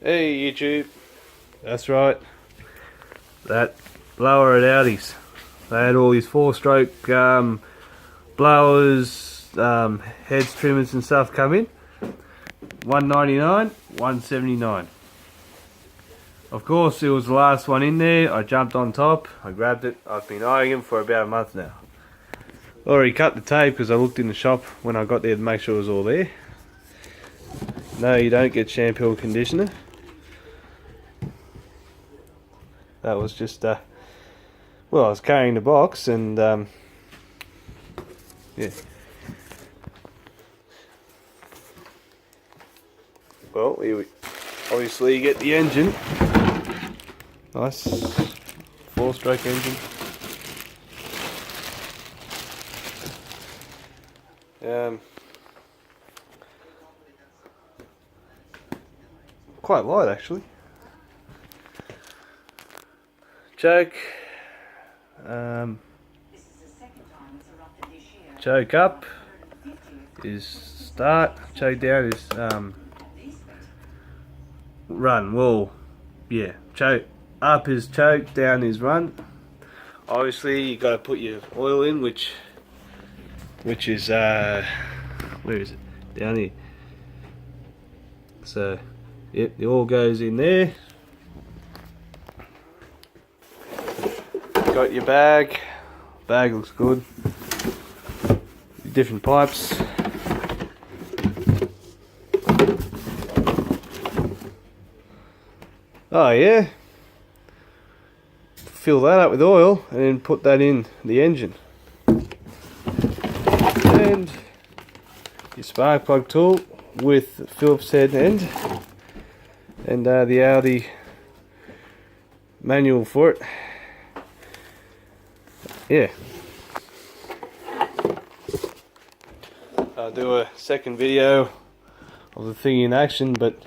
Hey YouTube, that's right, that blower at ALDI's. They had all these 4-stroke blowers, heads, trimmers and stuff come in. $199, $179. Of course it was the last one in there. I jumped on top, I grabbed it. I've been eyeing them for about a month now. Already cut the tape because I looked in the shop when I got there to make sure it was all there. No, you don't get shampoo or conditioner. That was just, well, I was carrying the box and, yeah. Well, here we obviously get the engine. Nice 4-stroke engine. Quite light actually. Choke, choke up is start, choke down is run. Well, yeah, choke up is choke, down is run. Obviously you got to put your oil in, which is where is it? Down here. So yep, the oil goes in there. Got your bag. Bag looks good. Different pipes. Oh yeah. Fill that up with oil and then put that in the engine. And your spark plug tool with Phillips head end and the ALDI manual for it. Yeah. I'll do a second video of the thing in action, but it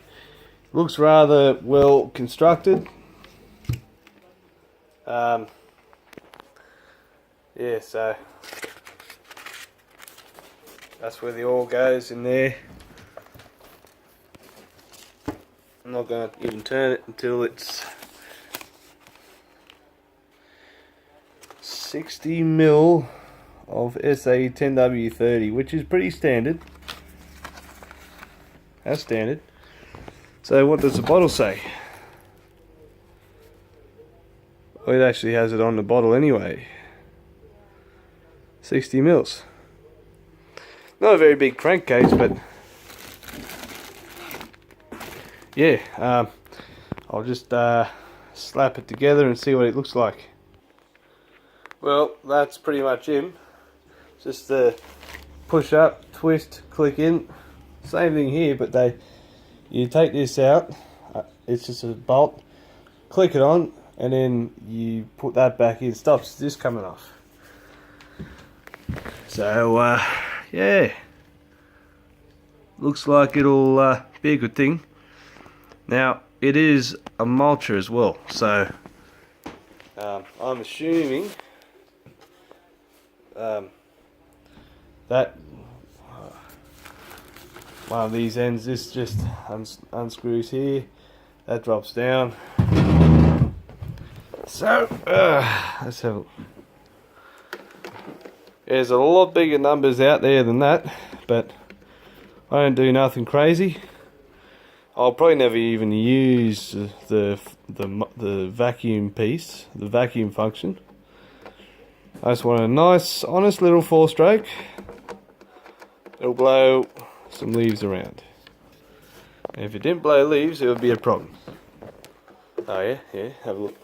looks rather well constructed. Yeah, so that's where the oil goes in there. I'm not going to even turn it until it's 60 mil of SA 10W30, which is pretty standard. That's standard. So what does the bottle say? Well, it actually has it on the bottle anyway. 60 mils. Not a very big crankcase, but yeah, I'll just slap it together and see what it looks like. Well, that's pretty much him. Just push up, twist, click in. Same thing here, but you take this out. It's just a bolt. Click it on, and then you put that back in. Stops this coming off. So yeah, looks like it'll be a good thing. Now it is a mulcher as well, so I'm assuming that one of these ends, this just unscrews here, that drops down. So let's have a look. There's a lot bigger numbers out there than that, but I don't do nothing crazy. I'll probably never even use the vacuum piece, the vacuum function. I just want a nice, honest little 4-stroke. It'll blow some leaves around. And if it didn't blow leaves, it would be a problem. Oh yeah, yeah, have a look.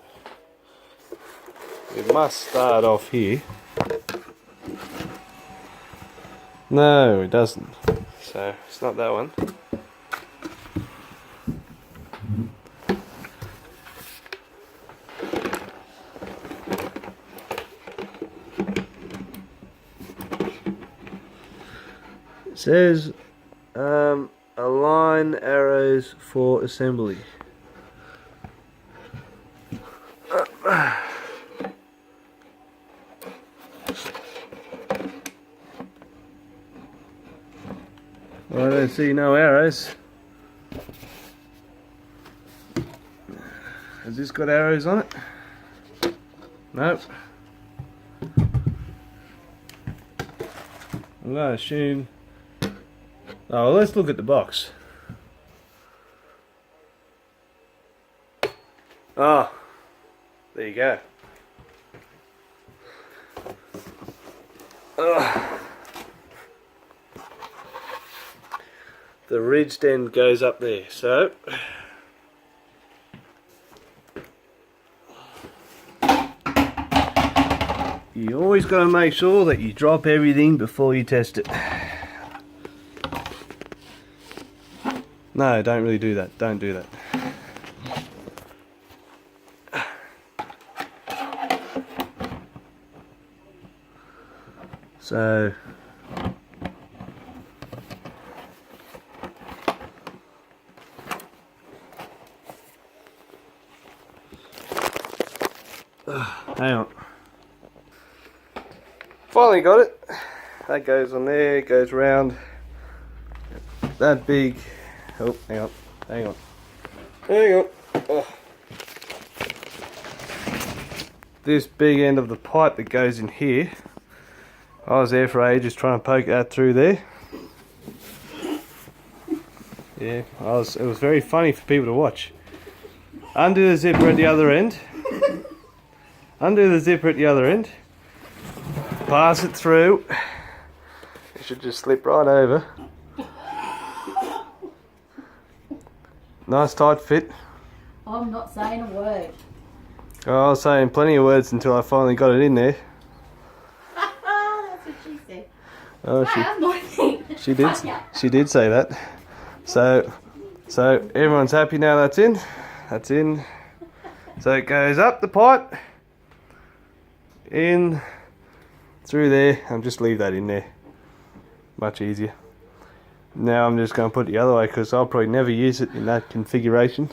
It must start off here. No, it doesn't. So, it's not that one. It says align arrows for assembly. Well, I don't see no arrows. Has this got arrows on it? Nope. I'm going to assume... Oh, well, let's look at the box. Oh, there you go. The ridged end goes up there, so you always got to make sure that you drop everything before you test it. No, don't really do that. Don't do that. So hang on. Finally got it. That goes on there, it goes round. That big. Oh, hang on. Hang on. Hang on. Oh. This big end of the pipe that goes in here. I was there for ages trying to poke that through there. Yeah, it was very funny for people to watch. Undo the zipper at the other end. Undo the zipper at the other end. Pass it through. It should just slip right over. Nice tight fit. I'm not saying a word. Oh, I was saying plenty of words until I finally got it in there. That's what she said. Oh, she did say that. So everyone's happy now. That's in. That's in. So it goes up the pipe, in, through there, and just leave that in there. Much easier. Now I'm just going to put it the other way because I'll probably never use it in that configuration.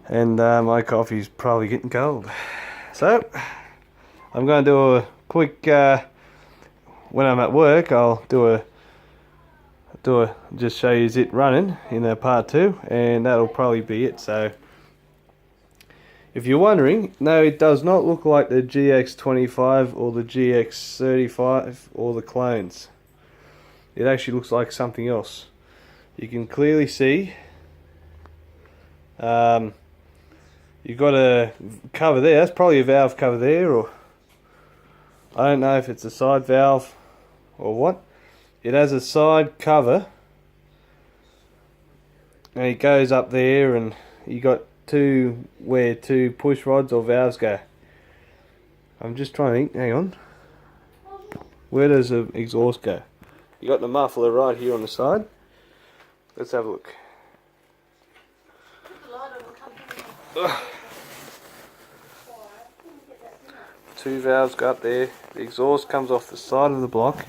And my coffee's probably getting cold. So I'm going to do a quick, when I'm at work, I'll just show you it running in a part 2, and that'll probably be it. So if you're wondering, no, it does not look like the GX25 or the GX35 or the clones. It actually looks like something else. You can clearly see you've got a cover there. That's probably a valve cover there, or I don't know if it's a side valve or what. It has a side cover and it goes up there, and you got where two push rods or valves go. I'm just trying to think, hang on. Where does the exhaust go? You got the muffler right here on the side. Let's have a look. Two valves go up there. The exhaust comes off the side of the block.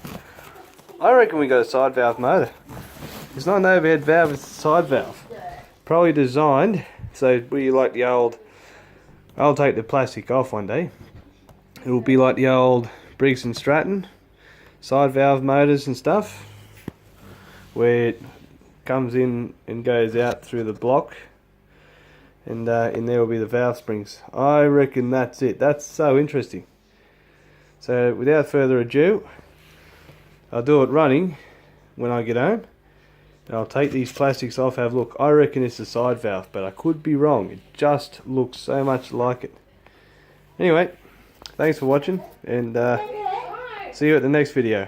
I reckon we got a side valve motor. It's not an overhead valve, it's a side valve. Probably designed so we like the old, I'll take the plastic off one day. It will be like the old Briggs and Stratton side valve motors and stuff, where it comes in and goes out through the block, and in there will be the valve springs. I reckon that's it. That's so interesting. So without further ado, I'll do it running when I get home, and I'll take these plastics off, have a look. I reckon it's a side valve, but I could be wrong. It just looks so much like it. Anyway, thanks for watching, and see you at the next video.